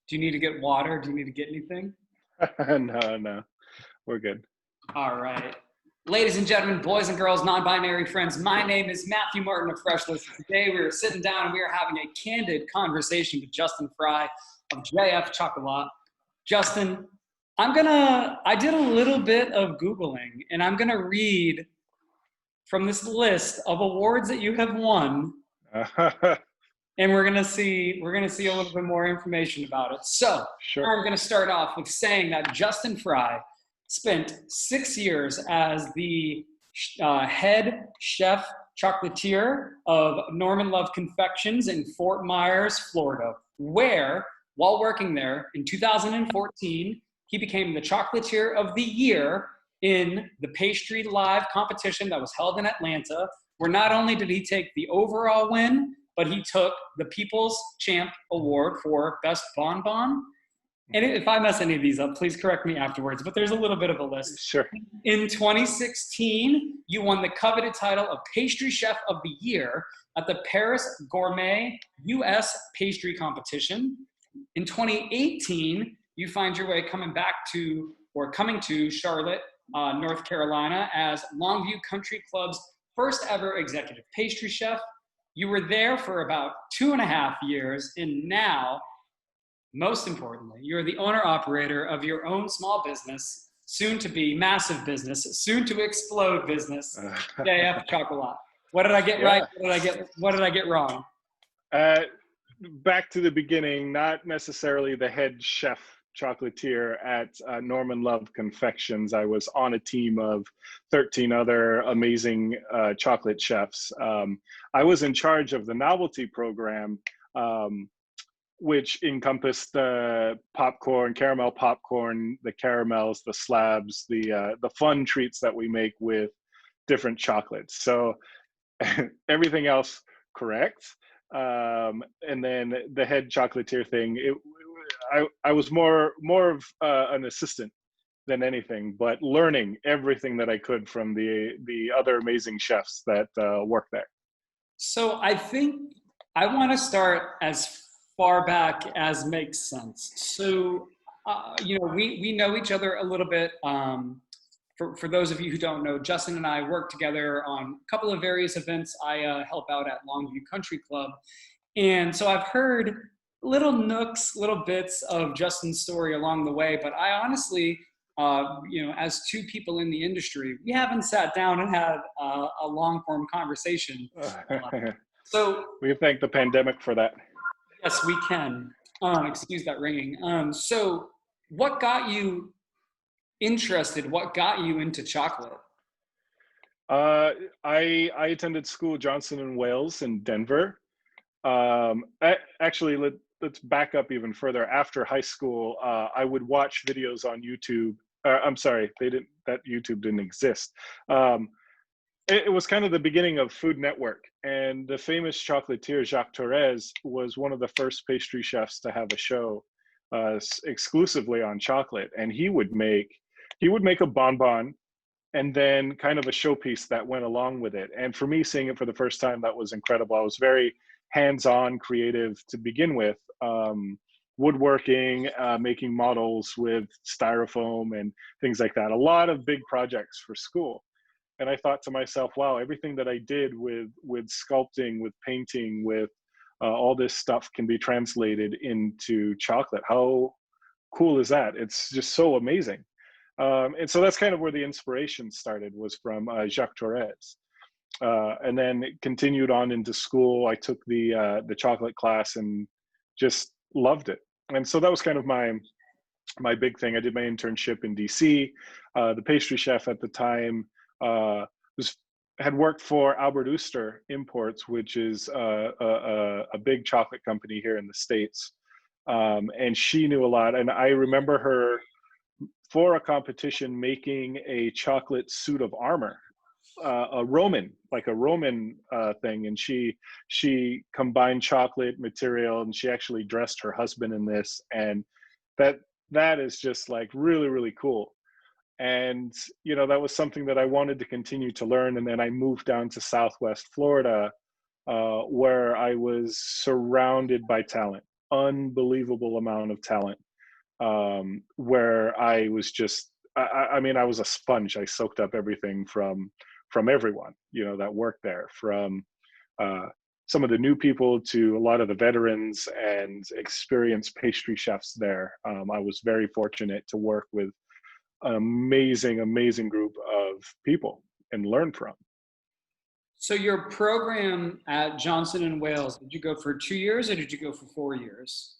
Do you need to get water? Do you need to get anything? No, we're good. All right. Ladies and gentlemen, boys and girls, non-binary friends, my name is Matthew Martin of Freshlist. Today we are sitting down and we are having a candid conversation with Justin Fry of JF Chocolat. Justin, I did a little bit of Googling and I'm gonna read from this list of awards that you have won, and we're gonna see a little bit more information about it. So Sure. I'm gonna start off with saying that Justin Fry spent 6 years as the head chef chocolatier of Norman Love Confections in Fort Myers, Florida, where, while working there in 2014, he became the Chocolatier of the Year in the Pastry Live competition that was held in Atlanta, where not only did he take the overall win, but he took the People's Champ Award for Best Bonbon. And if I mess any of these up, please correct me afterwards, but there's a little bit of a list. Sure. In 2016, you won the coveted title of Pastry Chef of the Year at the Paris Gourmet US Pastry Competition. In 2018, you find your way coming to Charlotte, North Carolina as Longview Country Club's first ever executive pastry chef. You were there for about 2.5 years, and now, most importantly, you're the owner-operator of your own small business, soon to be massive business, soon to explode business, JF Chocolat. What did I get right? What did I get wrong? Back to the beginning, not necessarily the head chef chocolatier at Norman Love Confections. I was on a team of 13 other amazing chocolate chefs. I was in charge of the novelty program, which encompassed the popcorn, caramel popcorn, the caramels, the slabs, the fun treats that we make with different chocolates. So everything else correct. And then the head chocolatier thing, I was more of an assistant than anything, but learning everything that I could from the other amazing chefs that work there. So I think I want to start as far back as makes sense. So, we know each other a little bit. For those of you who don't know, Justin and I work together on a couple of various events. I help out at Longview Country Club. And so I've heard little nooks, little bits of Justin's story along the way, but I honestly, as two people in the industry, we haven't sat down and had a long form conversation. So we thank the pandemic for that. Yes, we can. Excuse that ringing. So what got you interested? What got you into chocolate? I attended school Johnson and Wales in Denver. Actually, let's back up even further. After high school, I would watch videos on YouTube. I'm sorry, that YouTube didn't exist. It was kind of the beginning of Food Network, and the famous chocolatier Jacques Torres was one of the first pastry chefs to have a show exclusively on chocolate. And he would make a bonbon and then kind of a showpiece that went along with it. And for me, seeing it for the first time, that was incredible. I was very hands-on creative to begin with, woodworking, making models with styrofoam and things like that. A lot of big projects for school. And I thought to myself, wow, everything that I did with sculpting, with painting, with all this stuff can be translated into chocolate. How cool is that? It's just so amazing. And so that's kind of where the inspiration started, was from Jacques Torres. And then it continued on into school. I took the chocolate class and just loved it. And so that was kind of my big thing. I did my internship in DC. The pastry chef at the time had worked for Albert Ooster Imports, which is a big chocolate company here in the States. And she knew a lot. And I remember her for a competition making a chocolate suit of armor, a Roman thing. And she combined chocolate material, and she actually dressed her husband in this. And that is just like really, really cool. And, that was something that I wanted to continue to learn. And then I moved down to Southwest Florida, where I was surrounded by talent. unbelievable amount of talent, where I was just, I mean, I was a sponge. I soaked up everything from everyone, you know, that worked there, from uh, some of the new people to a lot of the veterans and experienced pastry chefs there. I was very fortunate to work with an amazing, amazing group of people and learn from. So your program at Johnson and Wales, did you go for 2 years or did you go for 4 years?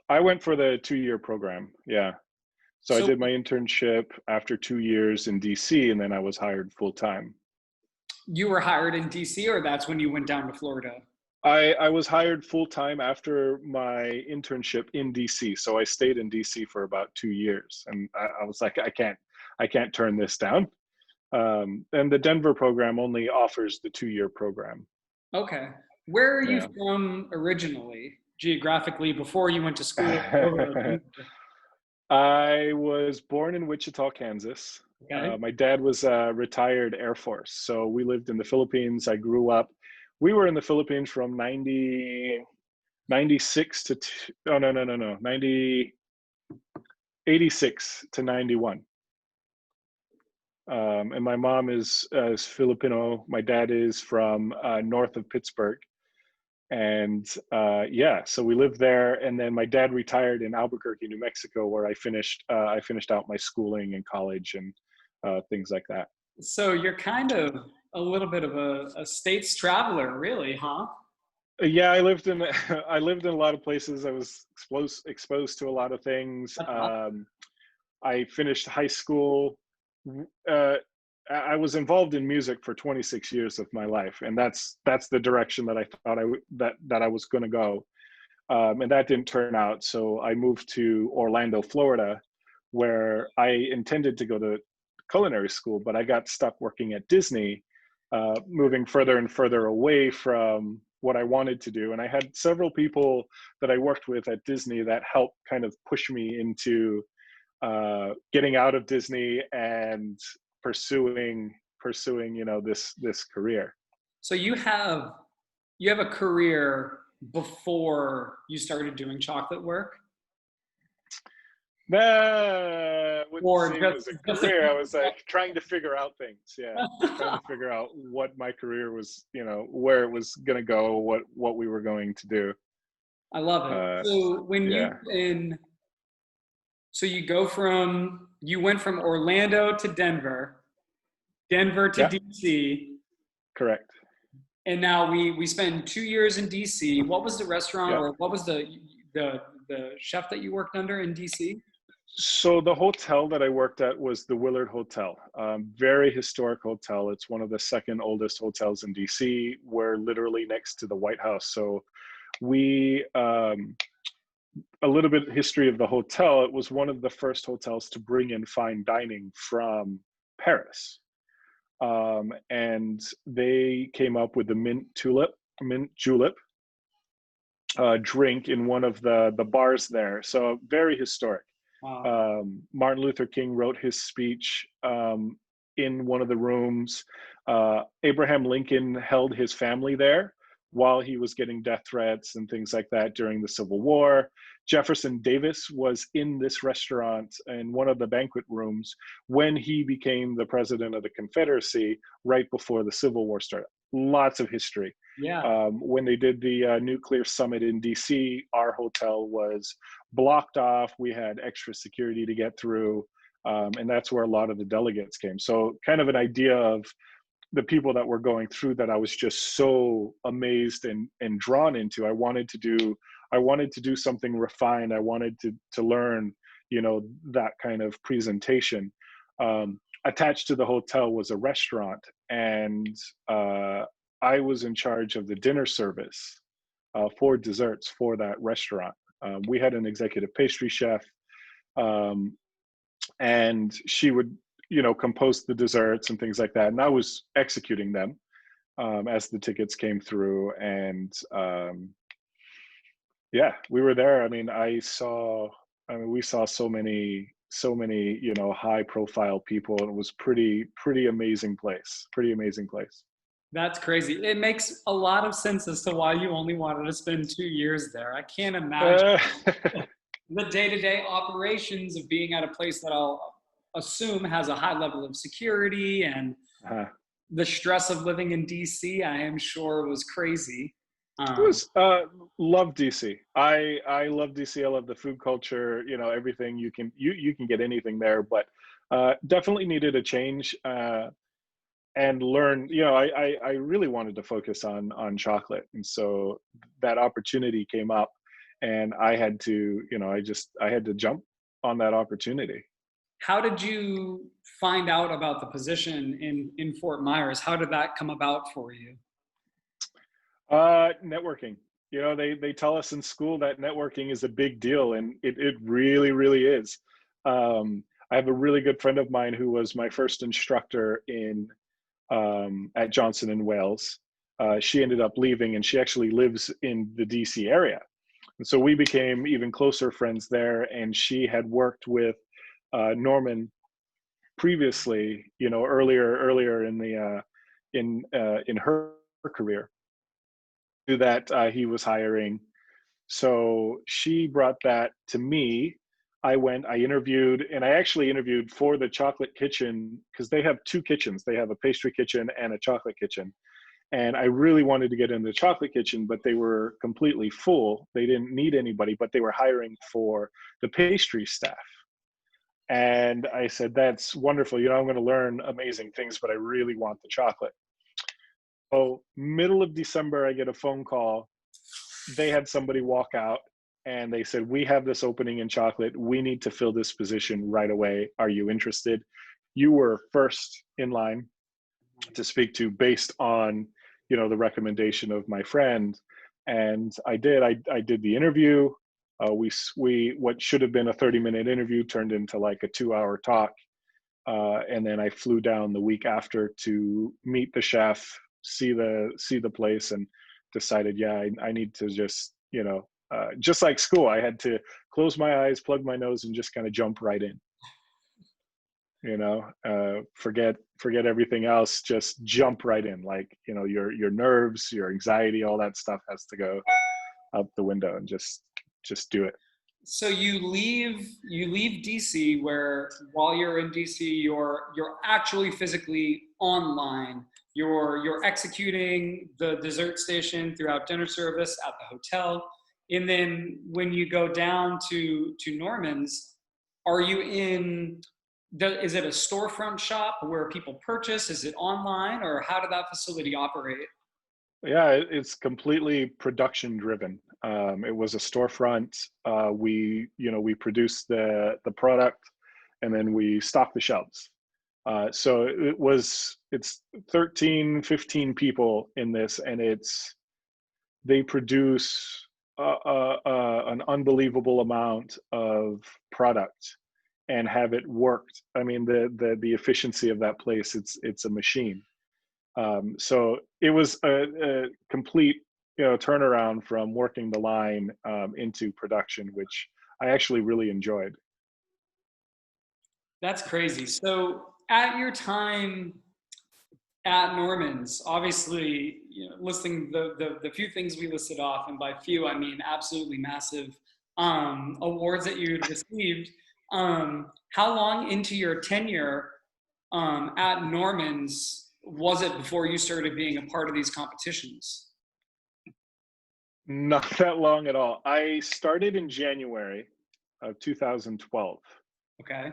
I went for the 2-year program. Yeah. So I So did my internship after 2 years in DC, and then I was hired full time. you were hired in DC, or that's when you went down to Florida? I was hired full time after my internship in DC. So I stayed in DC for about 2 years, and I was like, I can't turn this down. And the Denver program only offers the 2-year program. Okay. Where are you Yeah. from originally, geographically, before you went to school over at Denver? I was born in Wichita, Kansas. Okay. My dad was a retired Air Force, so we lived in the Philippines. I grew up. We were in the Philippines from 96 to, oh, no, 86 to 91. And my mom is Filipino. My dad is from north of Pittsburgh. And yeah, so we lived there, and then my dad retired in Albuquerque, New Mexico, where I finished out my schooling in college and things like that. So you're kind of a little bit of a states traveler, really, huh? Yeah, I lived in I lived in a lot of places. I was exposed to a lot of things. That's awesome. I finished high school. Uh, I was involved in music for 26 years of my life, and that's the direction that I thought that I was going to go. And that didn't turn out. So I moved to Orlando, Florida, where I intended to go to culinary school, but I got stuck working at Disney, moving further and further away from what I wanted to do. And I had several people that I worked with at Disney that helped kind of push me into getting out of Disney and pursuing this career. So you have a career before you started doing chocolate work, Nah, wouldn't or say it was a just a career. I was like trying to figure out things. Yeah, trying to figure out what my career was, where it was gonna go, what we were going to do. I love it. Uh, So when you yeah, in so you went from Orlando to Denver, Denver to yeah, DC, correct. and now we spent 2 years in DC. What was the restaurant, Yeah. or what was the chef that you worked under in DC? So the hotel that I worked at was the Willard Hotel. Very historic hotel. It's one of the second oldest hotels in DC. We're literally next to the White House. So we a little bit of history of the hotel. It was one of the first hotels to bring in fine dining from Paris. And they came up with the mint julep drink in one of the bars there. So very historic. Wow. Martin Luther King wrote his speech in one of the rooms. Abraham Lincoln held his family there while he was getting death threats and things like that during the Civil War. Jefferson Davis was in this restaurant in one of the banquet rooms when he became the president of the Confederacy right before the Civil War started. Lots of history. Yeah. When they did the nuclear summit in DC, our hotel was blocked off. We had extra security to get through. And that's where a lot of the delegates came. So kind of an idea of the people that were going through that I was just so amazed and drawn into. I wanted to do something refined. I wanted to learn, that kind of presentation. Attached to the hotel was a restaurant, and I was in charge of the dinner service for desserts for that restaurant. We had an executive pastry chef, and she would, compose the desserts and things like that. And I was executing them as the tickets came through. And yeah, we were there. I mean, we saw so many, high profile people. And it was pretty amazing place. Pretty amazing place. That's crazy. It makes a lot of sense as to why you only wanted to spend 2 years there. I can't imagine Uh, the day-to-day operations of being at a place that I'll assume has a high level of security, and uh, the stress of living in DC, I am sure was crazy. it Um, was love DC. I love DC. I love the food culture. You know, everything you can get anything there, but definitely needed a change and learn. You know, I really wanted to focus on chocolate, and so that opportunity came up, and I had to, you know, I had to jump on that opportunity. how did you find out about the position in Fort Myers? How did that come about for you? Networking. You know, they tell us in school that networking is a big deal, and it really, really is. I have a really good friend of mine who was my first instructor in at Johnson and Wales. She ended up leaving, and she actually lives in the DC area. And so we became even closer friends there. And she had worked with Norman previously, you know, earlier in the in her career, knew that he was hiring. So she brought that to me. I went, I interviewed, and I actually interviewed for the chocolate kitchen because they have two kitchens. They have a pastry kitchen and a chocolate kitchen. And I really wanted to get in the chocolate kitchen, but they were completely full. They didn't need anybody, but they were hiring for the pastry staff. And I said, that's wonderful. You know, I'm going to learn amazing things, but I really want the chocolate. So, middle of December, I get a phone call. They had somebody walk out and they said, we have this opening in chocolate. We need to fill this position right away. Are you interested? You were first in line to speak to based on, you know, the recommendation of my friend. And I did. I did the interview. We what should have been a 30-minute interview turned into like a 2-hour talk. And then I flew down the week after to meet the chef, see the place, and decided, yeah, I need to just, you know, just like school, I had to close my eyes, plug my nose, and just kind of jump right in. You know, forget everything else, just jump right in. Like, you know, your nerves, your anxiety, all that stuff has to go out the window, and just do it. So you leave DC, where while you're in DC you're actually physically online. You're executing the dessert station throughout dinner service at the hotel. And then when you go down to Norman's, are you in is it a storefront shop where people purchase? Is it online, or how did that facility operate? Yeah, it's completely production driven. It was a storefront. We, you know, we produced the product, and then we stocked the shelves. So it's 13, 15 people in this, and they produce an unbelievable amount of product and have it worked. I mean, the efficiency of that place, it's a machine. So it was a complete, you know, turnaround from working the line into production, which I actually really enjoyed. That's crazy. So at your time at Norman's, obviously, you know, listing the few things we listed off, and by few I mean absolutely massive awards that you received. How long into your tenure at Norman's was it before you started being a part of these competitions? Not that long at all. I started in January of 2012. Okay.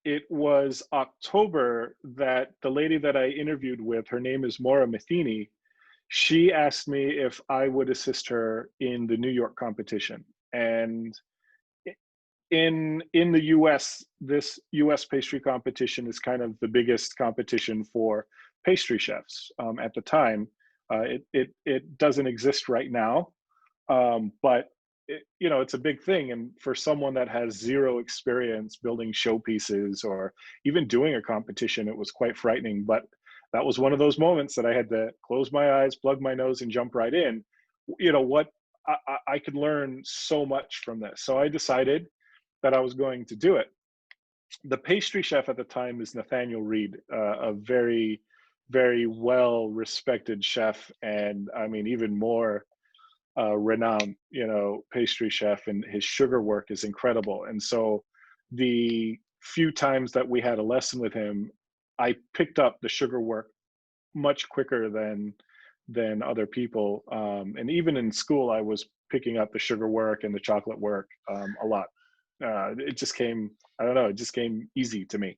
It was October that the lady that I interviewed with, her name is Maura Matheny, she asked me if I would assist her in the New York competition. And in the US, this US pastry competition is kind of the biggest competition for pastry chefs at the time. It doesn't exist right now, but you know, it's a big thing. And for someone that has zero experience building showpieces or even doing a competition, it was quite frightening. But that was one of those moments that I had to close my eyes, plug my nose, and jump right in. You know what? I could learn so much from this. So I decided that I was going to do it. The pastry chef at the time is Nathaniel Reed, a very very well respected chef, and I mean even more renowned, pastry chef, and his sugar work is incredible. And so the few times that we had a lesson with him, I picked up the sugar work much quicker than other people. And even in school, I was picking up the sugar work and the chocolate work a lot. It just came, I don't know, it just came easy to me.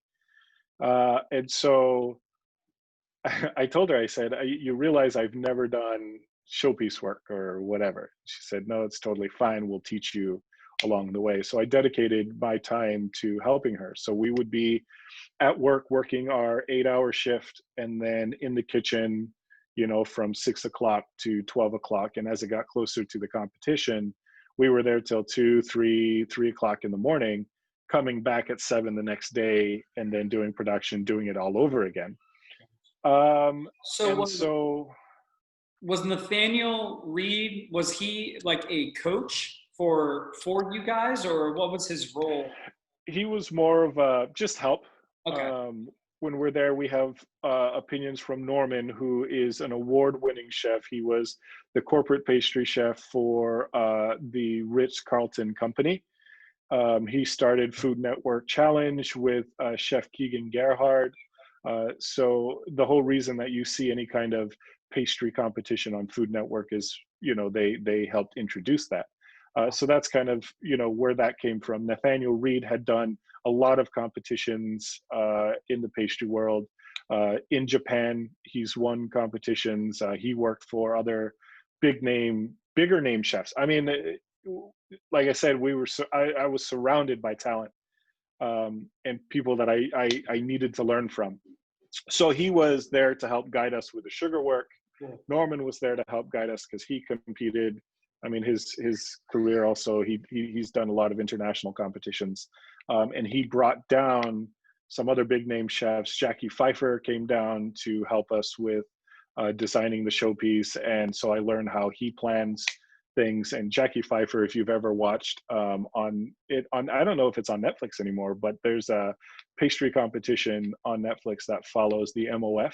And so I told her, I said, you realize I've never done showpiece work or whatever. She said, no, it's totally fine. We'll teach you along the way. So I dedicated my time to helping her. So we would be at work working our 8-hour shift, and then in the kitchen, from 6 o'clock to 12 o'clock. And as it got closer to the competition, we were there till 2, 3 o'clock in the morning, coming back at 7 the next day, and then doing production, doing it all over again. So And so was Nathaniel Reed, was he like a coach for you guys, or what was his role? he was more of a just help. Okay. When we're there, we have opinions from Norman, who is an award-winning chef. He was the corporate pastry chef for the Ritz-Carlton Company. He started Food Network Challenge with Chef Keegan Gerhard. So the whole reason that you see any kind of pastry competition on Food Network is, they helped introduce that. So that's kind of, where that came from. Nathaniel Reed had done a lot of competitions in the pastry world. In Japan, he's won competitions. He worked for other bigger name chefs. I mean, like I said, I was surrounded by talent and people that I needed to learn from. So he was there to help guide us with the sugar work. Cool. Norman was there to help guide us because he competed. I mean, his career also, he's done a lot of international competitions, and he brought down some other big name chefs. Jackie Pfeiffer came down to help us with designing the showpiece, and so I learned how he plans things. And Jackie Pfeiffer, if you've ever watched on I don't know if it's on Netflix anymore, but there's a pastry competition on Netflix that follows the MOF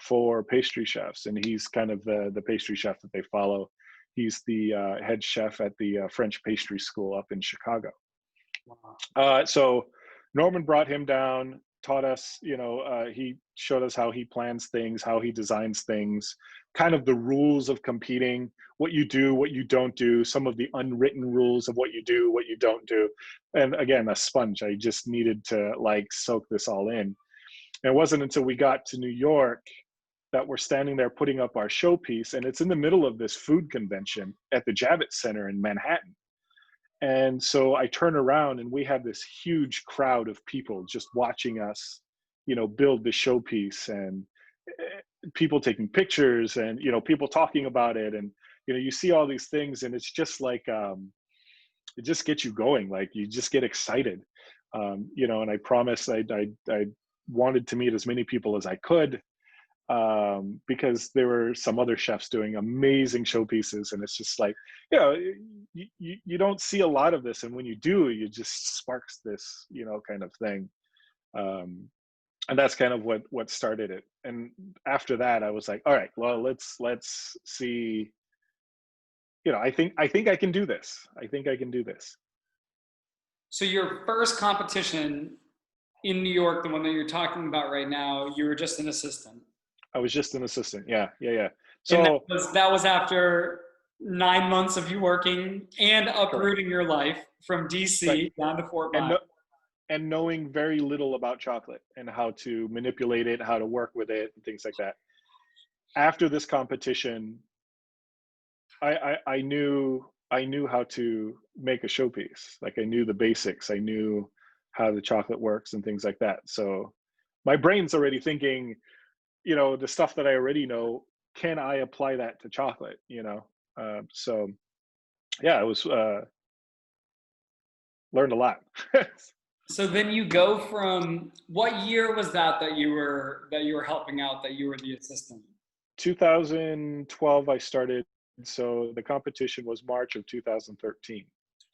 for pastry chefs, and he's kind of the pastry chef that they follow. He's the head chef at the French pastry school up in Chicago. Wow. So Norman brought him down, taught us, he showed us how he plans things, how he designs things, kind of the rules of competing, what you do, what you don't do, some of the unwritten rules of what you do, what you don't do. And again, a sponge. I just needed to soak this all in. And it wasn't until we got to New York that we're standing there putting up our showpiece, and it's in the middle of this food convention at the Javits Center in Manhattan. And so I turn around, and we have this huge crowd of people just watching us, build the showpiece, and people taking pictures, and, people talking about it. And, you see all these things, and it's just like, it just gets you going. Like, you just get excited. And I promised I wanted to meet as many people as I could, because there were some other chefs doing amazing showpieces, and it's just like, you don't see a lot of this, and when you do, it just sparks this, kind of thing. And that's kind of what started it. And after that, I was like, all right, well, let's see. I think I can do this. I think I can do this. So your first competition in New York, the one that you're talking about right now, you were just an assistant. I was just an assistant. Yeah. And So that was after 9 months of you working and correct. uprooting your life from Right. DC down to Fort And Myers. and knowing very little about chocolate and how to manipulate it, how to work with it, and things like that. After this competition, I knew how to make a showpiece. Like, I knew the basics. I knew how the chocolate works and things like that. So my brain's already thinking, the stuff that I already know. Can I apply that to chocolate? So yeah, it was learned a lot. So then you go from, what year was that you were helping out, that you were the assistant? 2012 I started, so the competition was March of 2013.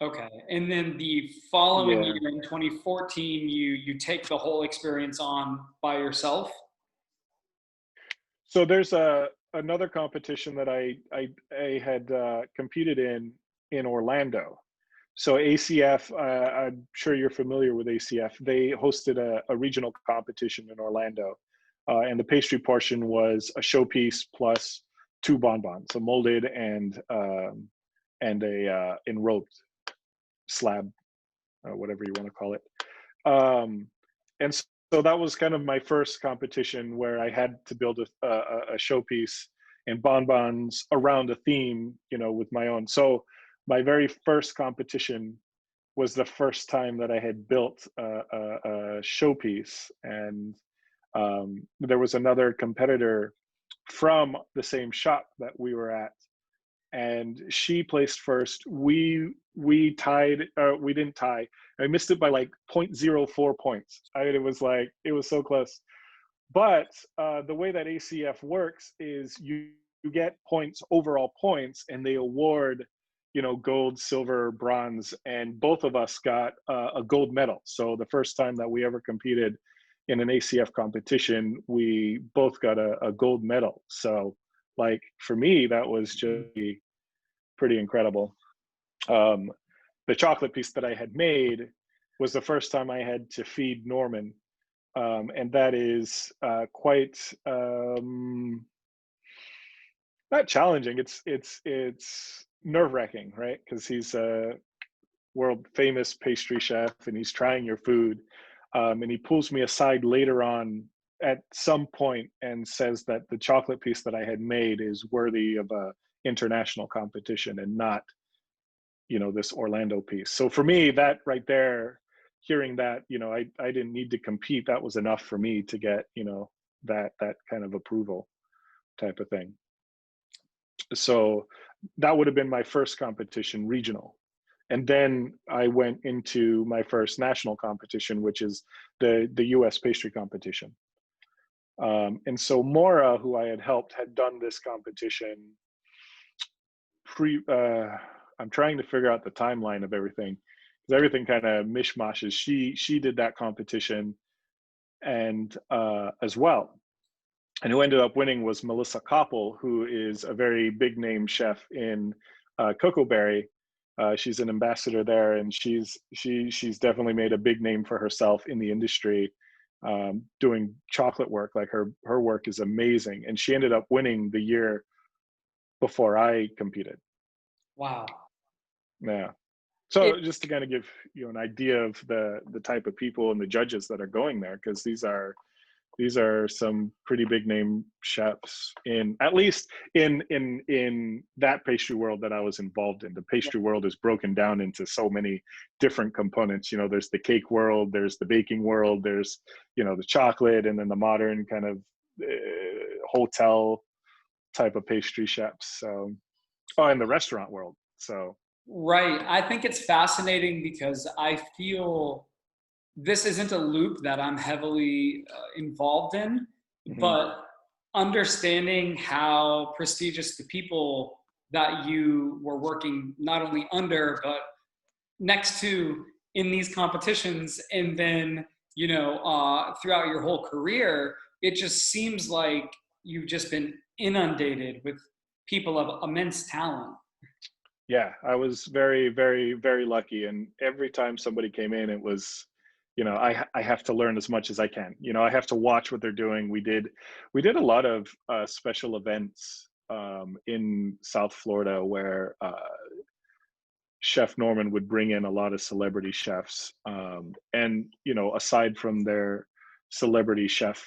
Okay. And then the following Yeah. year in 2014, you take the whole experience on by yourself? So there's another competition that I had competed in Orlando. So ACF, I'm sure you're familiar with ACF. They hosted a regional competition in Orlando, and the pastry portion was a showpiece plus two bonbons, a molded and a enrobed slab, whatever you want to call it. And so that was kind of my first competition where I had to build a showpiece and bonbons around a theme, with my own. So my very first competition was the first time that I had built a showpiece, and there was another competitor from the same shop that we were at, and she placed first. We tied. We didn't tie. I missed it by like 0.04 points. It was so close. But the way that ACF works is you get points, overall points, and they award, gold, silver, bronze, and both of us got a gold medal. So the first time that we ever competed in an ACF competition, we both got a gold medal. So like for me, that was just pretty incredible. The chocolate piece that I had made was the first time I had to feed Norman, and that is quite not challenging. It's nerve-wracking, right? Because he's a world famous pastry chef, and he's trying your food, and he pulls me aside later on at some point and says that the chocolate piece that I had made is worthy of a international competition and not, this Orlando piece. So for me, that right there, hearing that, I didn't need to compete. That was enough for me to get, that kind of approval type of thing. So that would have been my first competition, regional. And then I went into my first national competition, which is the US Pastry Competition. And so Maura, who I had helped, had done this competition I'm trying to figure out the timeline of everything, because everything kind of mishmashes. She did that competition and as well. And who ended up winning was Melissa Koppel, who is a very big name chef in Cocoa Berry. She's an ambassador there, and she's definitely made a big name for herself in the industry, doing chocolate work. Like her work is amazing, and she ended up winning the year before I competed. Wow. Yeah. So just to kind of give you an idea of the type of people and the judges that are going there, because these are some pretty big name chefs, in at least in that pastry world that I was involved in. The pastry world is broken down into so many different components. There's the cake world, there's the baking world, there's the chocolate, and then the modern kind of hotel type of pastry chefs. So, and the restaurant world. So Right. I think it's fascinating because I feel this isn't a loop that I'm heavily involved in, but understanding how prestigious the people that you were working not only under, but next to in these competitions, and then, throughout your whole career, it just seems like you've just been inundated with people of immense talent. Yeah, I was very, very, very lucky. And every time somebody came in, it was, I have to learn as much as I can. I have to watch what they're doing. We did a lot of special events in South Florida where Chef Norman would bring in a lot of celebrity chefs. And, aside from their celebrity chef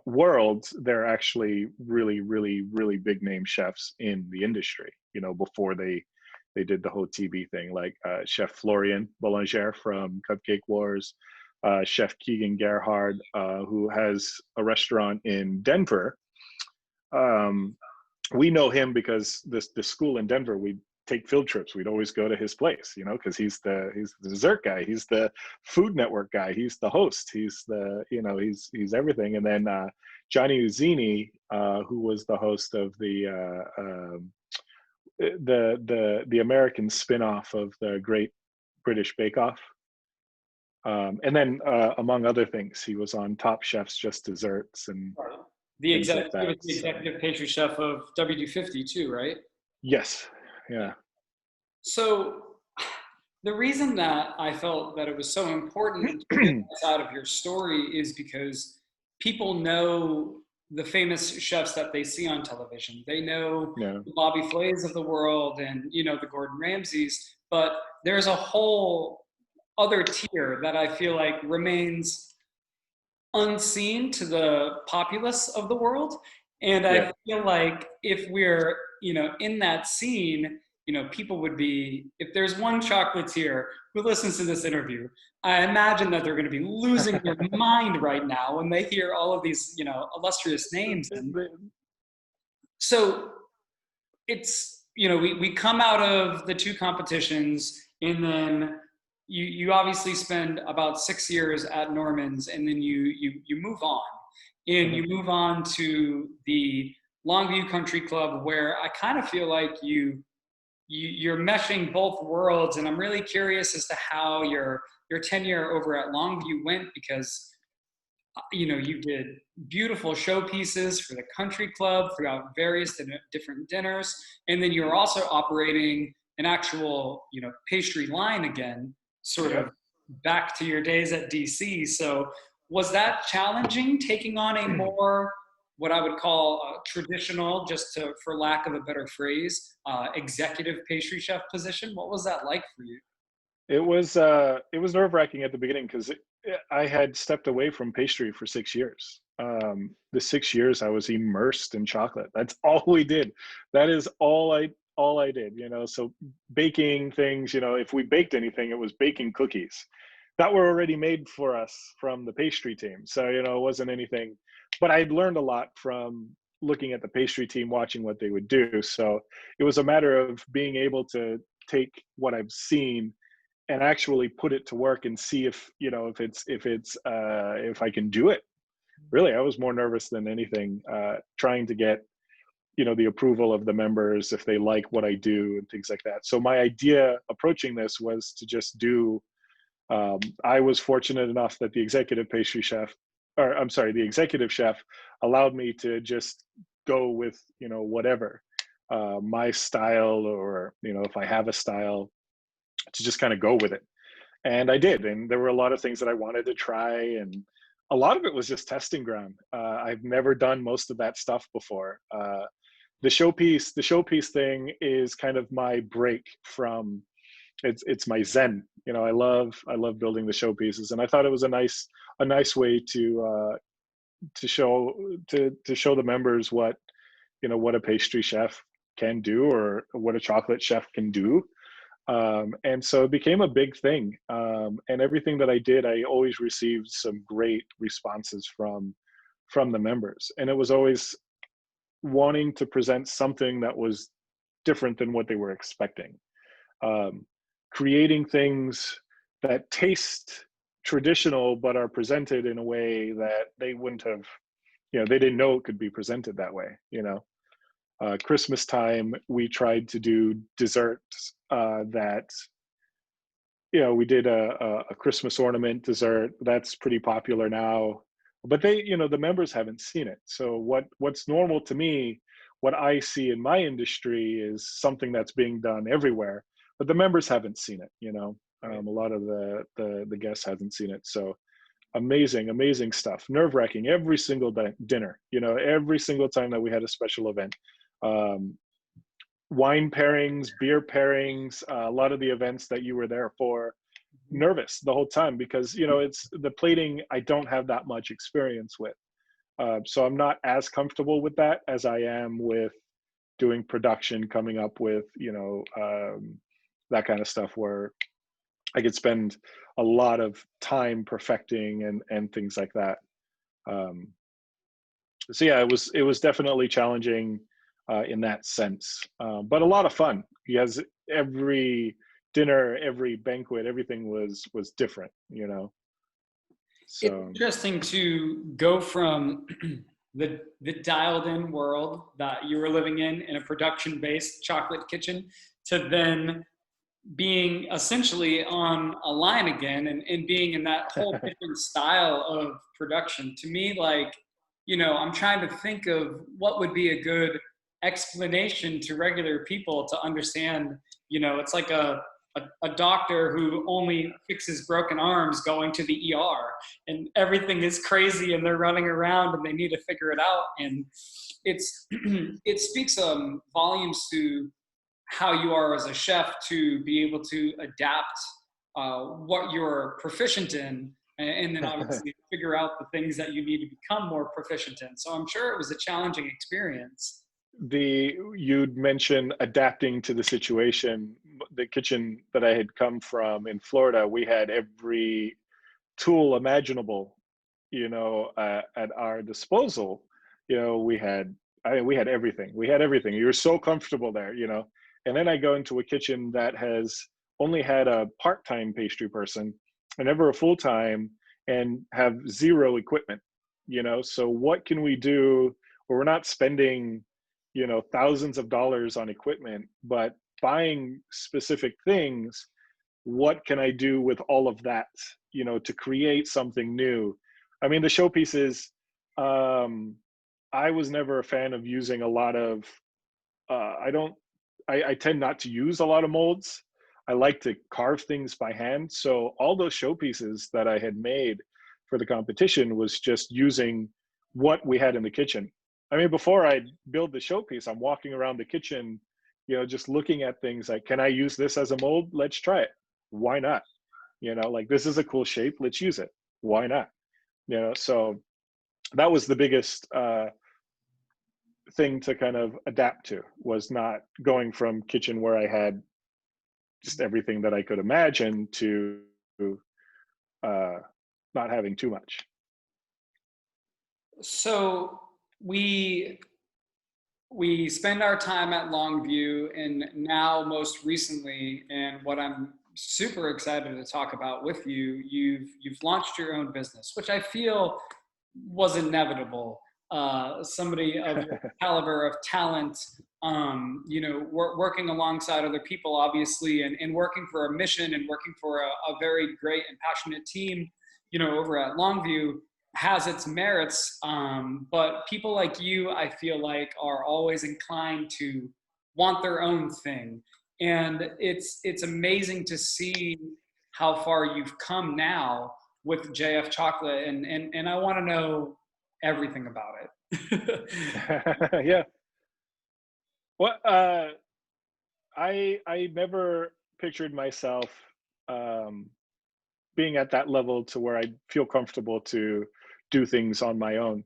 worlds, they're actually really, really, really big name chefs in the industry, before they did the whole TV thing, like Chef Florian Boulanger from Cupcake Wars, Chef Keegan Gerhard, who has a restaurant in Denver. We know him because the school in Denver, we take field trips. We'd always go to his place, because he's the dessert guy, he's the Food Network guy, he's the host, he's the he's everything. And then Johnny Uzzini, who was the host of the American spin-off of the Great British Bake Off, and then among other things, he was on Top Chef's Just Desserts, and things like He that. was the So executive pastry chef of WD50 too, right? yes, Yeah. yeah, So the reason that I felt that it was so important to get this out of your story is because people know the famous chefs that they see on television. They know yeah, the Bobby Flays of the world and, you know, the Gordon Ramsays, but there's a whole other tier that I feel like remains unseen to the populace of the world. And yeah. I feel like if we're, you know, in that scene, you know, people would be, if there's one chocolatier who listens to this interview, I imagine that they're going to be losing their mind right now when they hear all of these, you know, illustrious names. And so it's, you know, we come out of the two competitions, and then you obviously spend about 6 years at Norman's, and then you move on, and Mhm. you move on to the Longview Country Club, where I kind of feel like you're meshing both worlds, and I'm really curious as to how your tenure over at Longview went, because you know, you did beautiful showpieces for the country club throughout various different dinners, and then you were also operating an actual, you know, pastry line again, sort of Yep. back to your days at DC. So was that challenging, taking on a more, what I would call traditional, just to, for lack of a better phrase, executive pastry chef position? What was that like for you? It was nerve-wracking at the beginning because I had stepped away from pastry for 6 years. The 6 years I was immersed in chocolate. That's all we did. That is all I did. You know, so baking things. You know, if we baked anything, it was baking cookies that were already made for us from the pastry team. So you know, it wasn't anything. But I'd learned a lot from looking at the pastry team, watching what they would do. So it was a matter of being able to take what I've seen and actually put it to work and see if you know if I can do it. Really, I was more nervous than anything, trying to get you know the approval of the members if they like what I do and things like that. So my idea approaching this was to just do. I was fortunate enough that the executive pastry chef, or I'm sorry, the executive chef allowed me to just go with you know whatever my style, or you know if I have a style, to just kind of go with it. And I did. And there were a lot of things that I wanted to try, and a lot of it was just testing ground. I've never done most of that stuff before. The showpiece thing is kind of my break from. It's my zen. You know, I love building the showpieces, and I thought it was a nice way to show to show the members what you know what a pastry chef can do, or what a chocolate chef can do. And so it became a big thing. And everything that I did, I always received some great responses from the members, and it was always wanting to present something that was different than what they were expecting. Um, Creating things that taste traditional but are presented in a way that they wouldn't have, you know, they didn't know it could be presented that way. You know, Christmas time, we tried to do desserts that you know we did a Christmas ornament dessert that's pretty popular now, but they you know the members haven't seen it. So what's normal to me, what I see in my industry is something that's being done everywhere, but the members haven't seen it. You know, Right. a lot of the guests hasn't seen it. So amazing stuff. Nerve wracking every single dinner. You know, every single time that we had a special event. Um, Wine pairings, beer pairings, a lot of the events that you were there for, nervous the whole time because you know it's the plating I don't have that much experience with. So I'm not as comfortable with that as I am with doing production, coming up with you know that kind of stuff where I could spend a lot of time perfecting and things like that. Um, so yeah, it was definitely challenging in that sense, but a lot of fun because every dinner, every banquet, everything was different, you know. It's So interesting to go from the dialed in world that you were living in a production based chocolate kitchen, to then being essentially on a line again, and being in that whole different style of production. To me, like, I'm trying to think of what would be a good explanation to regular people to understand. It's like a doctor who only fixes broken arms going to the ER, and everything is crazy and they're running around and they need to figure it out. And it's it speaks volumes to how you are as a chef to be able to adapt what you're proficient in, and then obviously figure out the things that you need to become more proficient in. So I'm sure it was a challenging experience. You'd mentioned adapting to the situation. The kitchen that I had come from in Florida, we had every tool imaginable, at our disposal. We had everything. We had everything. You were so comfortable there, And then I go into a kitchen that has only had a part-time pastry person and never a full-time, and have zero equipment, So what can we do where we're not spending, thousands of dollars on equipment, but buying specific things? What can I do with all of that, to create something new? I mean, the showpieces, I was never a fan of using a lot of, I tend not to use a lot of molds. I like to carve things by hand. So all those showpieces that I had made for the competition was just using what we had in the kitchen. I mean, before I build the showpiece, I'm walking around the kitchen, just looking at things like, can I use this as a mold? Let's try it. Why not? Like, this is a cool shape. Let's use it. Why not? So that was the biggest thing to kind of adapt to, was not going from kitchen where I had just everything that I could imagine to not having too much. So we spend our time at Longview, and now most recently, and what I'm super excited to talk about with you, you've launched your own business, which I feel was inevitable. Somebody of your caliber of talent, working alongside other people, obviously, and working for a mission and working for a very great and passionate team, over at Longview, has its merits. But people like you, I feel like, are always inclined to want their own thing. And it's amazing to see how far you've come now with JF Chocolate. And I want to know everything about it. Yeah. Well, I never pictured myself being at that level to where I feel comfortable to do things on my own.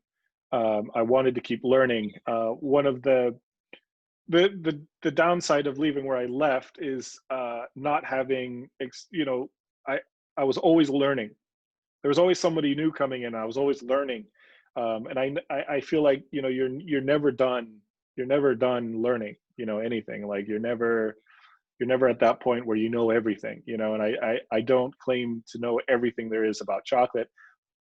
I wanted to keep learning. One of the downside of leaving where I left is not having, I was always learning. There was always somebody new coming in. I was always learning, and I feel like, you're never done. You're never done learning. Anything. Like, you're never at that point where you know everything. And I don't claim to know everything there is about chocolate.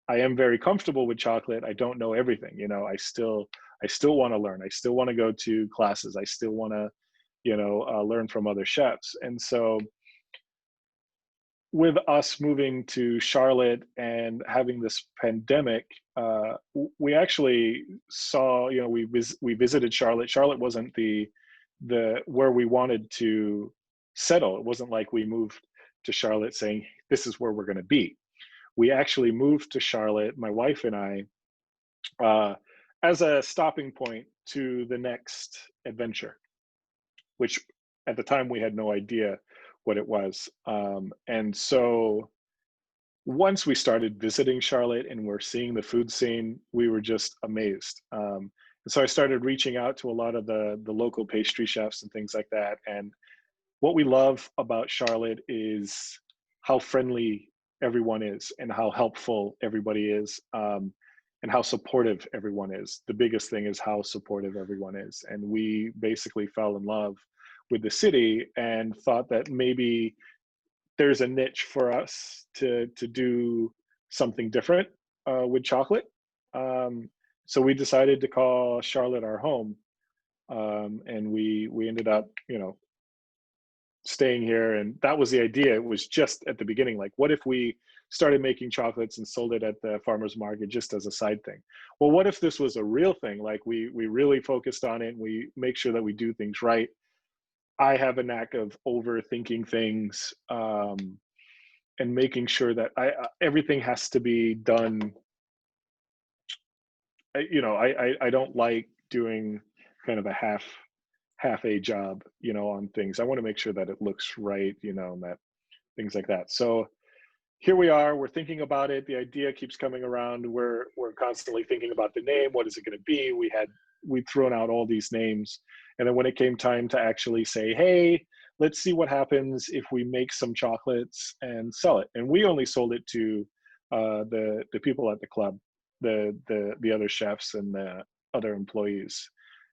I am very comfortable with chocolate. I don't know everything. I still want to learn. I still want to go to classes. I still want to, learn from other chefs. And so, with us moving to Charlotte and having this pandemic, we actually saw, we visited Charlotte. Charlotte wasn't the where we wanted to settle. It wasn't like we moved to Charlotte saying, this is where we're going to be. We actually moved to Charlotte, my wife and I, as a stopping point to the next adventure, which at the time we had no idea what it was. And so once we started visiting Charlotte and we're seeing the food scene, we were just amazed. And so I started reaching out to a lot of the local pastry chefs and things like that. And what we love about Charlotte is how friendly everyone is and how helpful everybody is, and how supportive everyone is. The biggest thing is how supportive everyone is. And we basically fell in love with the city and thought that maybe there's a niche for us to do something different with chocolate. So we decided to call Charlotte our home, and we ended up, staying here. And that was the idea. It was just at the beginning, like, what if we started making chocolates and sold it at the farmer's market just as a side thing. Well, what if this was a real thing? Like we really focused on it and we make sure that we do things right. I have a knack of overthinking things, and making sure that everything has to be done. I don't like doing kind of a half a job, on things. I want to make sure that it looks right, and that things like that. So here we are, we're thinking about it. The idea keeps coming around. We're constantly thinking about the name. What is it going to be? We'd thrown out all these names. And then when it came time to actually say, hey, let's see what happens if we make some chocolates and sell it. And we only sold it to the people at the club, the other chefs and the other employees.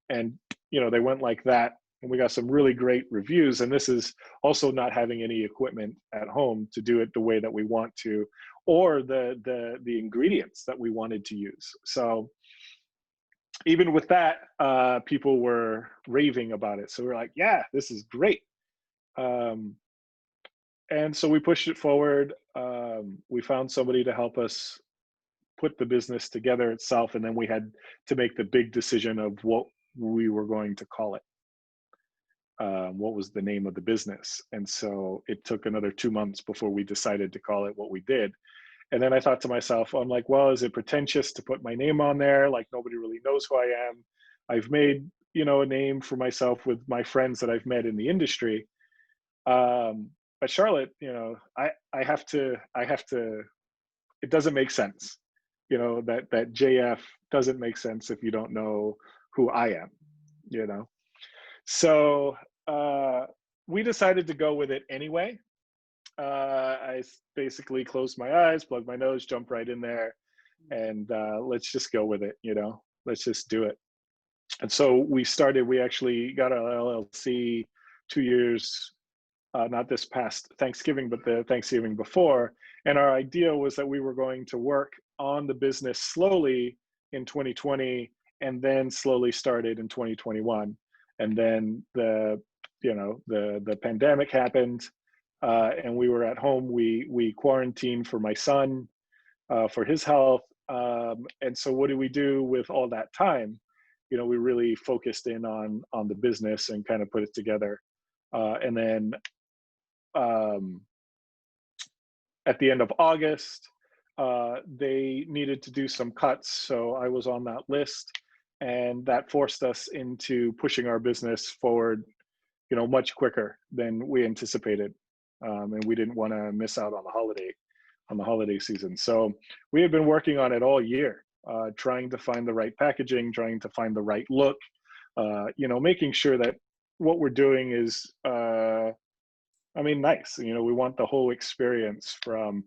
And, they went like that. And we got some really great reviews. And this is also not having any equipment at home to do it the way that we want to, or the ingredients that we wanted to use. So even with that, people were raving about it. So we're like, yeah, this is great. And so we pushed it forward. We found somebody to help us put the business together itself. And then we had to make the big decision of what we were going to call it. What was the name of the business. And so it took another 2 months before we decided to call it what we did. And then I thought to myself, I'm like, well, is it pretentious to put my name on there? Like nobody really knows who I am. I've made, a name for myself with my friends that I've met in the industry. But Charlotte, I have to, it doesn't make sense. That JF doesn't make sense if you don't know who I am, So we decided to go with it anyway. I basically closed my eyes, plugged my nose, jumped right in there, and let's just go with it, let's just do it. And so we actually got our LLC 2 years, not this past Thanksgiving, but the Thanksgiving before. And our idea was that we were going to work on the business slowly in 2020 and then slowly started in 2021. And then the pandemic happened, and we were at home. We quarantined for my son, for his health. And so what do we do with all that time? We really focused in on the business and kind of put it together. And then at the end of August, they needed to do some cuts. So I was on that list. And that forced us into pushing our business forward, much quicker than we anticipated. And we didn't want to miss out on the holiday season. So we had been working on it all year, trying to find the right packaging, trying to find the right look, making sure that what we're doing is, nice. We want the whole experience, from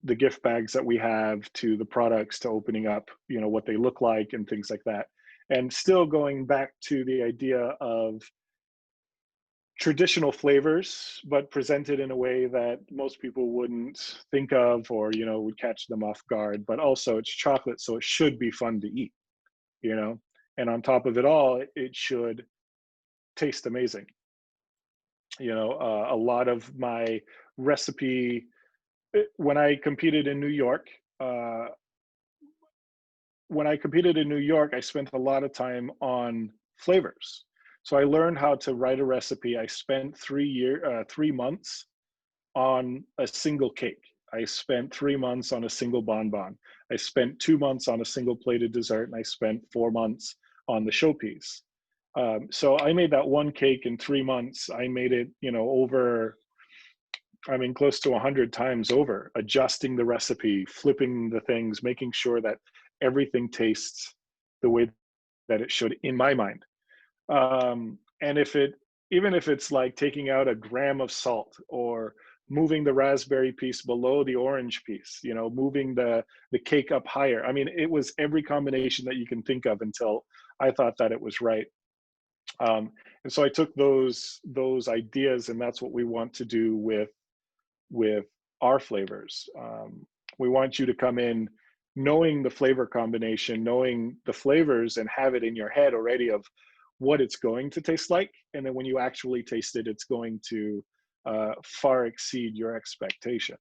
the gift bags that we have to the products to opening up, what they look like and things like that. And still going back to the idea of traditional flavors, but presented in a way that most people wouldn't think of, or, would catch them off guard. But also it's chocolate, so it should be fun to eat, and on top of it all, it should taste amazing. A lot of my recipe, when I competed in New York, I spent a lot of time on flavors. So I learned how to write a recipe. I spent 3 months on a single cake. I spent 3 months on a single bonbon. I spent 2 months on a single plated dessert, and I spent 4 months on the showpiece. So I made that one cake in 3 months. I made it, close to 100 times over, adjusting the recipe, flipping the things, making sure that everything tastes the way that it should in my mind. And even if it's like taking out a gram of salt, or moving the raspberry piece below the orange piece, moving the cake up higher. It was every combination that you can think of until I thought that it was right. And so I took those ideas, and that's what we want to do with our flavors. We want you to come in knowing the flavor combination, knowing the flavors, and have it in your head already of what it's going to taste like. And then when you actually taste it, it's going to far exceed your expectation.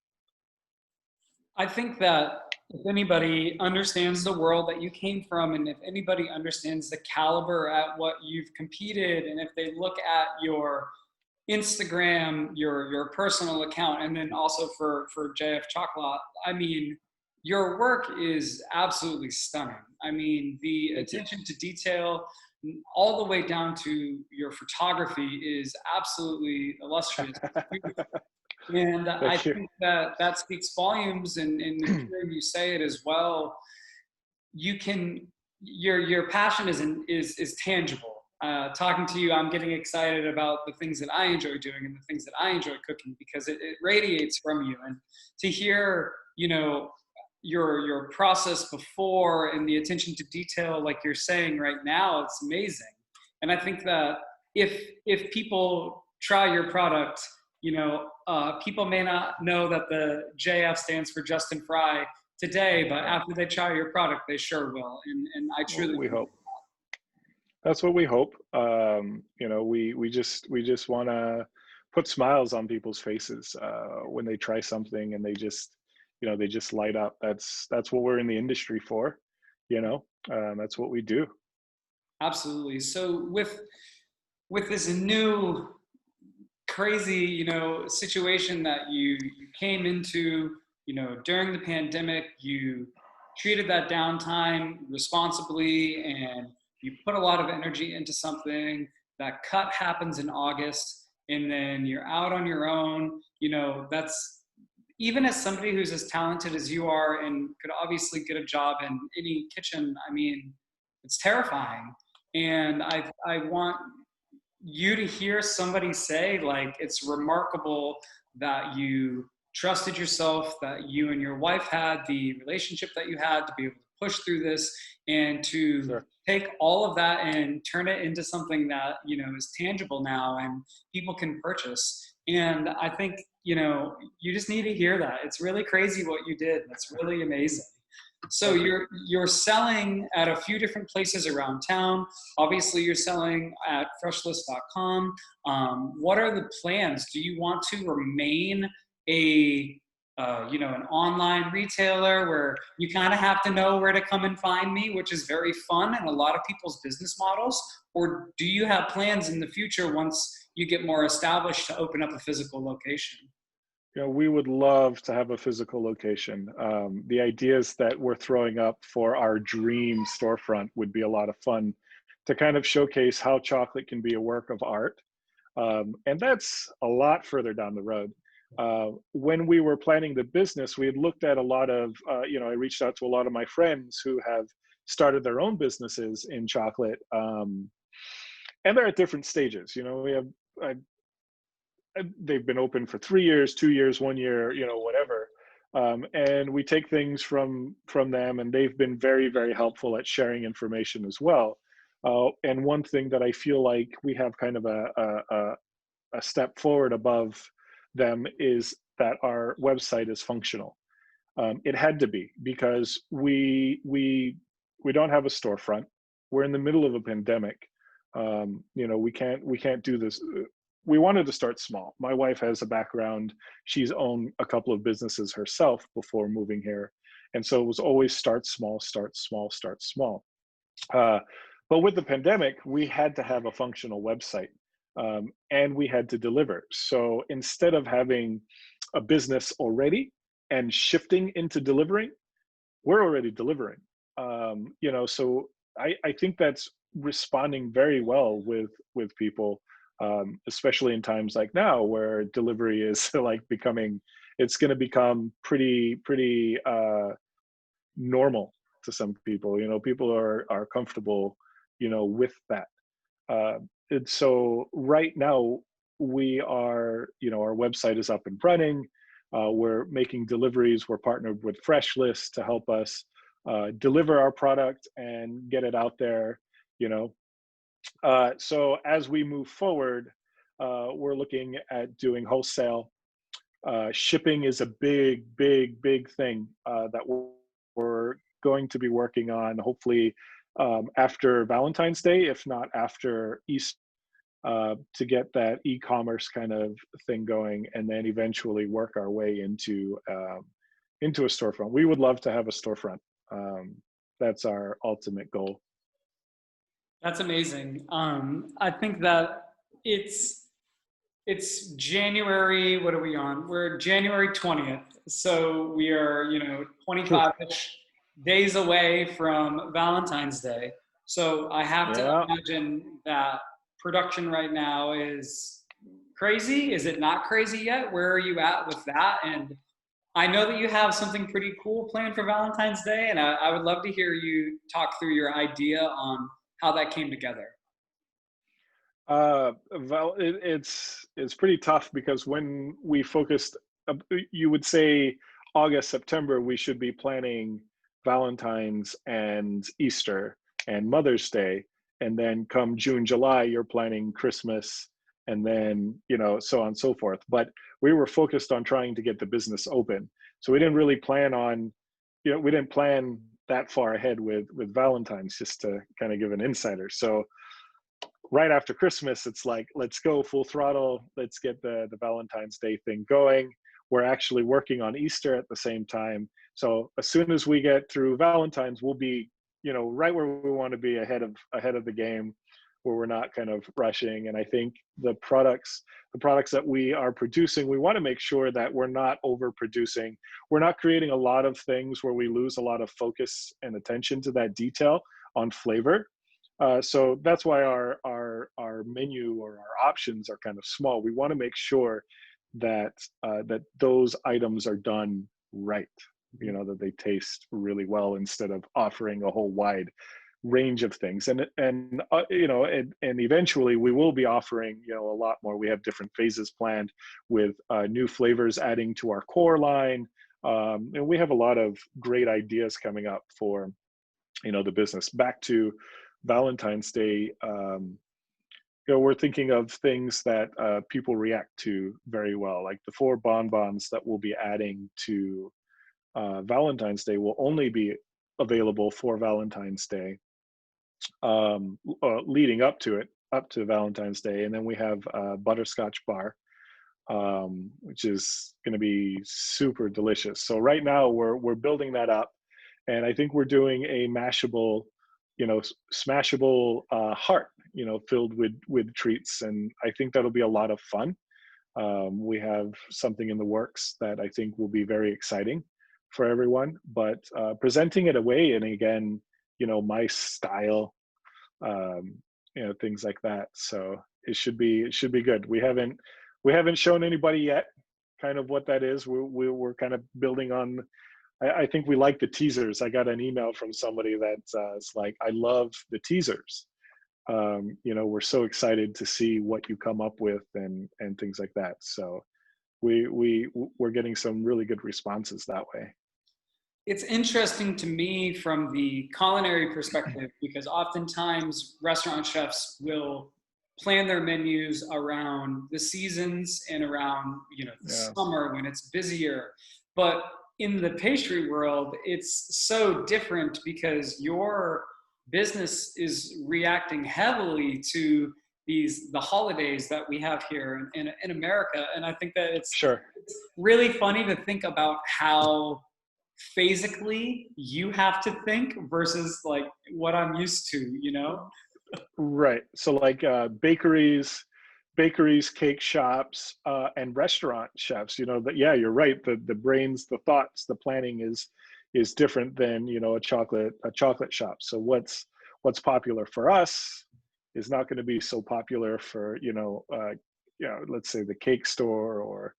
I think that if anybody understands the world that you came from, and if anybody understands the caliber at what you've competed, and if they look at your Instagram, your personal account, and then also for JF Chocolat, I mean, your work is absolutely stunning. I mean, the Thank you. attention to detail, all the way down to your photography, is absolutely illustrious. And I Thank you. think that that speaks volumes, and hearing you say it as well, you can, your passion is tangible. Talking to you, I'm getting excited about the things that I enjoy doing and the things that I enjoy cooking, because it radiates from you. And to hear, you know, your process before and the attention to detail, like you're saying right now, it's amazing. And I think that if people try your product, you know, people may not know that the JF stands for Justin Fry today, but after they try your product, they sure will. And I Well, truly we believe. hope. That's what we hope. You know, we just want to put smiles on people's faces when they try something and they just, you know, they just light up. That's what we're in the industry for. You know, that's what we do. Absolutely. So with this new crazy, you know, situation that you came into, you know, during the pandemic, you treated that downtime responsibly, and you put a lot of energy into something. That cut happens in August, and then you're out on your own. You know, that's, even as somebody who's as talented as you are and could obviously get a job in any kitchen, I mean, it's terrifying. And I want you to hear somebody say, like, it's remarkable that you trusted yourself, that you and your wife had the relationship that you had to be able to push through this, and to Sure. take all of that and turn it into something that, you know, is tangible now and people can purchase. And I think, you know, you just need to hear that. It's really crazy what you did. That's really amazing. So Thank you. you're selling at a few different places around town. Obviously, you're selling at Freshlist.com. What are the plans? Do you want to remain a you know, an online retailer where you kind of have to know where to come and find me, which is very fun and a lot of people's business models? Or do you have plans in the future, once you get more established, to open up a physical location? You know, we would love to have a physical location. The ideas that we're throwing up for our dream storefront would be a lot of fun to kind of showcase how chocolate can be a work of art. And that's a lot further down the road. When we were planning the business, we had looked at a lot of, you know, I reached out to a lot of my friends who have started their own businesses in chocolate. And they're at different stages. You know, we have, they've been open for 3 years, 2 years, 1 year, you know, whatever. And we take things from them, and they've been very, very helpful at sharing information as well. And one thing that I feel like we have kind of a step forward above them is that our website is functional. It had to be, because we don't have a storefront. We're in the middle of a pandemic. You know, we can't do this. We wanted to start small. My wife has a background. She's owned a couple of businesses herself before moving here. And so it was always start small, start small, start small. Uh, but with the pandemic, we had to have a functional website, and we had to deliver. So instead of having a business already and shifting into delivering, we're already delivering. You know, so I think that's responding very well with people, especially in times like now where delivery is like becoming, it's going to become pretty normal to some people. You know, people are comfortable, you know, with that. Uh, and so right now we are, you know, our website is up and running. We're making deliveries. We're partnered with Freshlist to help us deliver our product and get it out there. You know, so as we move forward, we're looking at doing wholesale. Shipping is a big thing that we're going to be working on, hopefully after Valentine's Day, if not after Easter, to get that e-commerce kind of thing going, and then eventually work our way into a storefront. We would love to have a storefront. That's our ultimate goal. That's amazing. I think that it's January. What are we on? We're January 20th. So we are, True. 25-ish days away from Valentine's Day. So I have to Yeah. imagine that production right now is crazy. Is it not crazy yet? Where are you at with that? And I know that you have something pretty cool planned for Valentine's Day, and I would love to hear you talk through your idea on how that came together. Well, it's pretty tough because when we focused, you would say August, September, we should be planning Valentine's and Easter and Mother's Day, and then come June, July, you're planning Christmas, and then so on and so forth. But we were focused on trying to get the business open, so we didn't really plan on, we didn't plan that far ahead with Valentine's, just to kind of give an insider. So right after Christmas, it's like, let's go full throttle. Let's get the Valentine's Day thing going. We're actually working on Easter at the same time. So as soon as we get through Valentine's, we'll be, right where we want to be, ahead of the game, where we're not kind of rushing. And I think the products that we are producing, we want to make sure that we're not overproducing. We're not creating a lot of things where we lose a lot of focus and attention to that detail on flavor. So that's why our menu or our options are kind of small. We want to make sure that that those items are done right, that they taste really well, instead of offering a whole wide range of things. And eventually we will be offering a lot more. We have different phases planned with new flavors adding to our core line, and we have a lot of great ideas coming up for the business. Back to Valentine's Day, we're thinking of things that people react to very well, like the 4 bonbons that we'll be adding to Valentine's Day will only be available for Valentine's Day, leading up to Valentine's Day. And then we have butterscotch bar, which is going to be super delicious. So right now we're building that up, and I think we're doing a mashable, smashable heart, filled with treats, and I think that'll be a lot of fun. We have something in the works that I think will be very exciting for everyone, but presenting it away, and again, my style, things like that. So it should be good. We haven't shown anybody yet kind of what that is. We're kind of building on. I think we like the teasers. I got an email from somebody that's like, I love the teasers. We're so excited to see what you come up with, and things like that. So we're getting some really good responses that way. It's interesting to me from the culinary perspective, because oftentimes restaurant chefs will plan their menus around the seasons and around the summer when it's busier. But in the pastry world, it's so different, because your business is reacting heavily to the holidays that we have here in America. And I think that it's Sure. really funny to think about how physically you have to think versus like what I'm used to. Right. So like bakeries, cake shops, and restaurant chefs, that, yeah, you're right. The brains, the thoughts, the planning is different than, a chocolate shop. So what's popular for us is not going to be so popular for, let's say the cake store, or,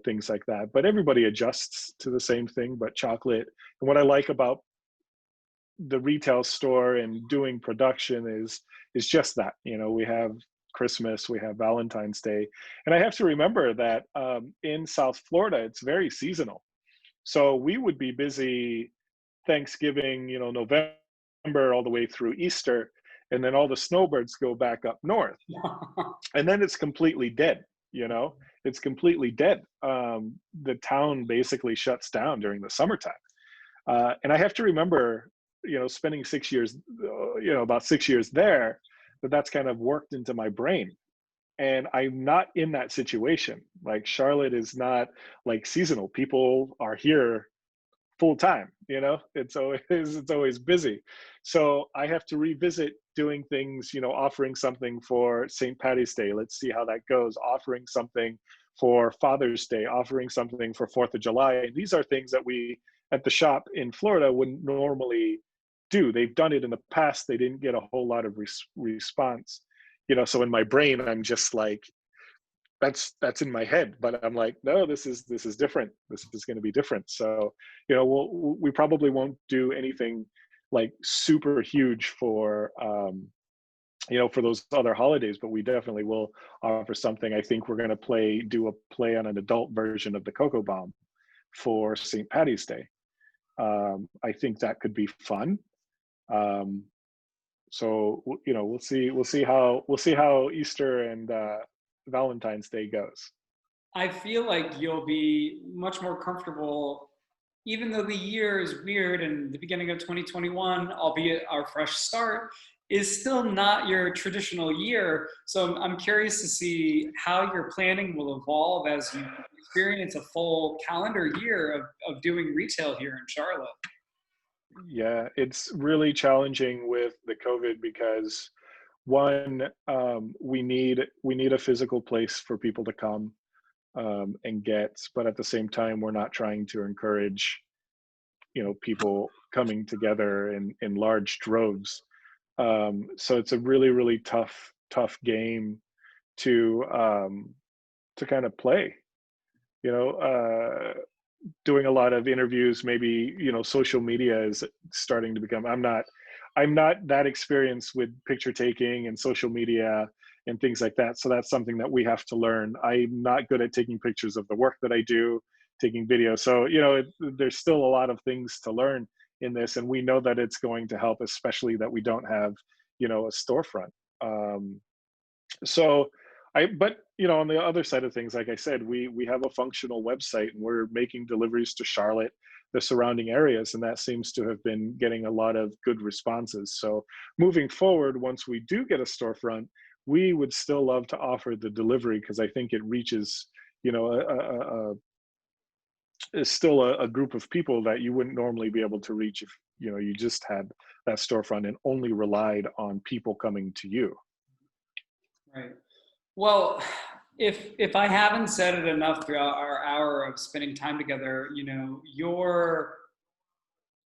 things like that. But everybody adjusts to the same thing. But chocolate, and what I like about the retail store and doing production is just that, we have Christmas, we have Valentine's Day, and I have to remember that in South Florida it's very seasonal. So we would be busy Thanksgiving, November, all the way through Easter, and then all the snowbirds go back up north, and then it's completely dead. It's completely dead. The town basically shuts down during the summertime, and I have to remember, spending 6 years, about 6 years there, that's kind of worked into my brain. And I'm not in that situation. Like Charlotte is not like seasonal. People are here full time. You know, it's always busy. So I have to revisit doing things, you know, offering something for St. Patty's Day. Let's see how that goes. Offering something for Father's Day, offering something for 4th of July. These are things that we at the shop in Florida wouldn't normally do. They've done it in the past. They didn't get a whole lot of response, you know. So in my brain, I'm just like, that's in my head, but I'm like, no, this is different. This is going to be different. So, you know, we probably won't do anything like super huge for you know, for those other holidays, but we definitely will offer something. I think we're going to do a play on an adult version of the Cocoa Bomb for St. Patty's Day. I think that could be fun. Um, so you know, we'll see how Easter and Valentine's Day goes. I feel like you'll be much more comfortable, even though the year is weird and the beginning of 2021, albeit our fresh start, is still not your traditional year. So I'm curious to see how your planning will evolve as you experience a full calendar year of doing retail here in Charlotte. Yeah, it's really challenging with the COVID because one, we need a physical place for people to come and get, but at the same time, we're not trying to encourage, you know, people coming together in large droves. So it's a really tough game to kind of play. You know, doing a lot of interviews, maybe, you know, social media is starting to become. I'm not that experienced with picture taking and social media and things like that. So that's something that we have to learn. I'm not good at taking pictures of the work that I do, taking video. So, you know, there's still a lot of things to learn in this, and we know that it's going to help, especially that we don't have, you know, a storefront. Um, so but you know, on the other side of things, like I said, we have a functional website and we're making deliveries to Charlotte, the surrounding areas, and that seems to have been getting a lot of good responses. So moving forward, once we do get a storefront, we would still love to offer the delivery because I think it reaches, you know, is still a group of people that you wouldn't normally be able to reach if, you know, you just had that storefront and only relied on people coming to you. Right. Well, if I haven't said it enough throughout our hour of spending time together, you know, you're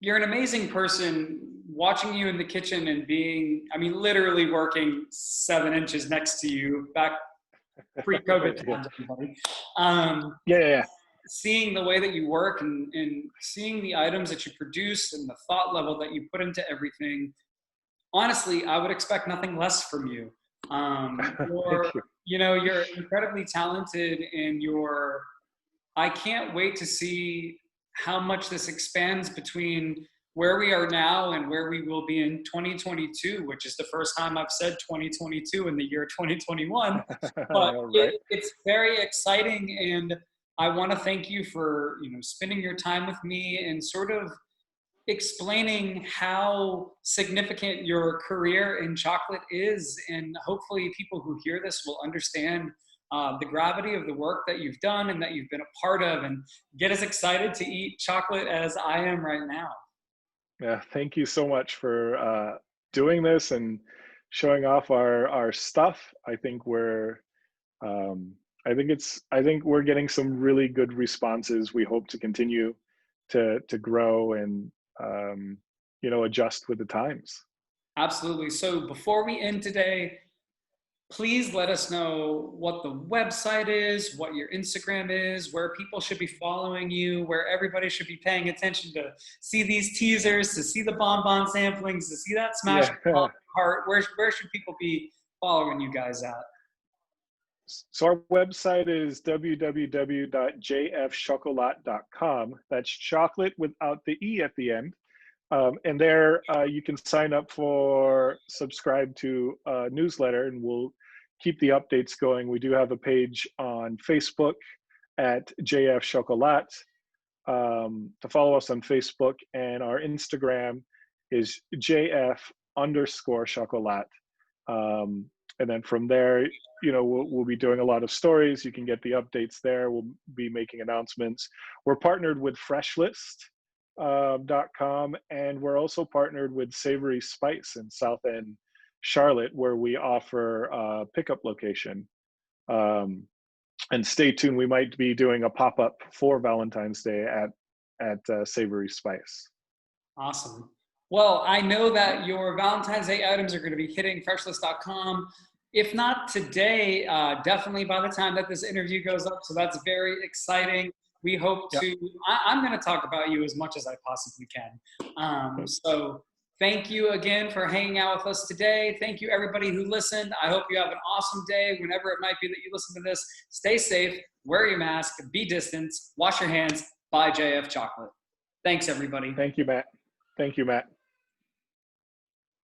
an amazing person. Watching you in the kitchen and being, I mean, literally working 7 inches next to you back pre-COVID Yeah. times, everybody. Um, Yeah. Seeing the way that you work and seeing the items that you produce and the thought level that you put into everything, honestly, I would expect nothing less from you. Thank you. You know, you're incredibly talented, and I can't wait to see how much this expands between where we are now and where we will be in 2022, which is the first time I've said 2022 in the year 2021. But Right. it's very exciting, and I want to thank you for, you know, spending your time with me and sort of explaining how significant your career in chocolate is. And hopefully people who hear this will understand the gravity of the work that you've done and that you've been a part of, and get as excited to eat chocolate as I am right now. Yeah, thank you so much for doing this and showing off our stuff. I think um, I think we're getting some really good responses. We hope to continue to grow and um, you know, adjust with the times. Absolutely. So before we end today, please let us know what the website is, what your Instagram is, where people should be following you, where everybody should be paying attention to see these teasers, to see the bonbon samplings, to see that smash Yeah. heart. Where should people be following you guys at? So our website is www.jfchocolat.com. That's chocolate without the E at the end. And there you can sign up for subscribe to a newsletter, and we'll keep the updates going. We do have a page on Facebook at JF Chocolat to follow us on Facebook, and our Instagram is JF underscore Chocolat. And then from there, you know, we'll be doing a lot of stories. You can get the updates there. We'll be making announcements. We're partnered with Freshlist, .com, and we're also partnered with Savory Spice in South End, Charlotte, where we offer a pickup location. And stay tuned, we might be doing a pop-up for Valentine's Day at Savory Spice. Awesome. Well, I know that your Valentine's Day items are going to be hitting Freshlist.com. If not today, definitely by the time that this interview goes up. So that's very exciting. We hope Yep. to, I'm going to talk about you as much as I possibly can. So thank you again for hanging out with us today. Thank you, everybody who listened. I hope you have an awesome day whenever it might be that you listen to this. Stay safe, wear your mask, be distant, wash your hands, buy JF chocolate. Thanks, everybody. Thank you, Matt. Thank you, Matt.